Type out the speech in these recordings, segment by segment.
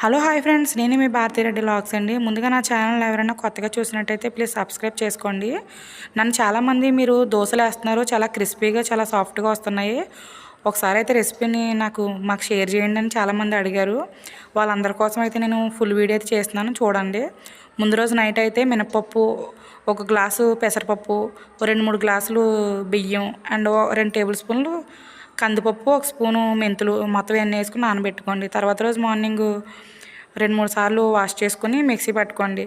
Hello hi friends, నేను మీ Bharathi Reddy vlogs అండి. ముందుగా నా ఛానల్ ఎవరైనా కొత్తగా చూసినట్టయితే ప్లీజ్ సబ్స్క్రైబ్ చేసుకోండి. నన్ను చాలామంది మీరు దోశలు వేస్తున్నారు, చాలా క్రిస్పీగా చాలా సాఫ్ట్గా వస్తున్నాయి, ఒకసారి అయితే రెసిపీని మాకు షేర్ చేయండి అని చాలామంది అడిగారు. వాళ్ళందరి కోసం అయితే నేను ఫుల్ వీడియో అయితే చేస్తున్నాను, చూడండి. ముందు రోజు నైట్ అయితే మినపప్పు, 1 గ్లాసు పెసరపప్పు, 2-3 గ్లాసులు బియ్యం అండ్ 2 టేబుల్ స్పూన్లు కందిపప్పు, 1 స్పూను మెంతులు మొత్తం ఇవన్నీ వేసుకుని నానబెట్టుకోండి. తర్వాత రోజు మార్నింగ్ 2-3 సార్లు వాష్ చేసుకొని మిక్సీ పట్టుకోండి.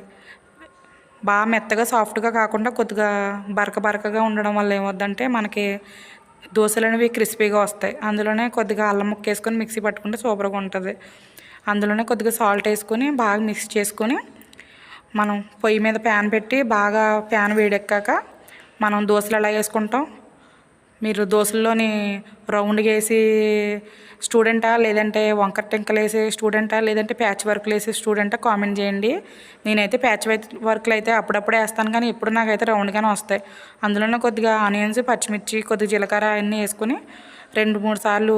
బాగా మెత్తగా సాఫ్ట్గా కాకుండా కొద్దిగా బరకగా ఉండడం వల్ల ఏమవుద్దంటే మనకి దోశలు అనేవి క్రిస్పీగా వస్తాయి. అందులోనే కొద్దిగా అల్లం ముక్క వేసుకొని మిక్సీ పట్టుకుంటే సూపర్గా ఉంటుంది. అందులోనే కొద్దిగా సాల్ట్ వేసుకొని బాగా మిక్స్ చేసుకొని మనం పొయ్యి మీద ప్యాన్ పెట్టి బాగా ప్యాన్ వేడెక్కాక మనం దోశలు ఎలా వేసుకుంటాం, మీరు దోశల్లోని రౌండ్గా వేసి స్టూడెంటా లేదంటే వంకర టింకలు వేసే స్టూడెంటా లేదంటే ప్యాచ్ వర్క్లు వేసే స్టూడెంటా కామెంట్ చేయండి. నేనైతే ప్యాచ్ వర్క్లు అయితే అప్పుడప్పుడే వేస్తాను, కానీ ఎప్పుడు నాకైతే రౌండ్గానే వస్తాయి. అందులోనే కొద్దిగా ఆనియన్స్, పచ్చిమిర్చి, కొద్దిగా జీలకర్ర అన్నీ వేసుకొని 2-3 సార్లు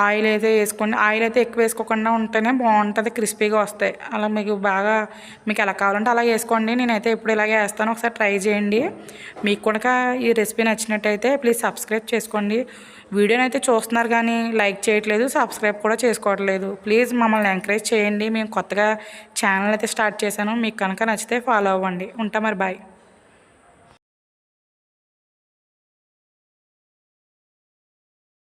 ఆయిల్ అయితే వేసుకోండి. ఆయిల్ అయితే ఎక్కువ వేసుకోకుండా ఉంటేనే బాగుంటుంది, క్రిస్పీగా వస్తాయి. అలా మీకు ఎలా కావాలంటే అలా వేసుకోండి. నేనైతే ఎప్పుడు ఇలాగే వేస్తాను, ఒకసారి ట్రై చేయండి. మీకు కనుక ఈ రెసిపీ నచ్చినట్టయితే ప్లీజ్ సబ్స్క్రైబ్ చేసుకోండి. వీడియోని అయితే చూస్తున్నారు కానీ లైక్ చేయట్లేదు, సబ్స్క్రైబ్ కూడా చేసుకోవట్లేదు. ప్లీజ్ మమ్మల్ని ఎంకరేజ్ చేయండి. మేము కొత్తగా ఛానల్ అయితే స్టార్ట్ చేశాను, మీకు కనుక నచ్చితే ఫాలో అవ్వండి. ఉంటా మరి, బాయ్.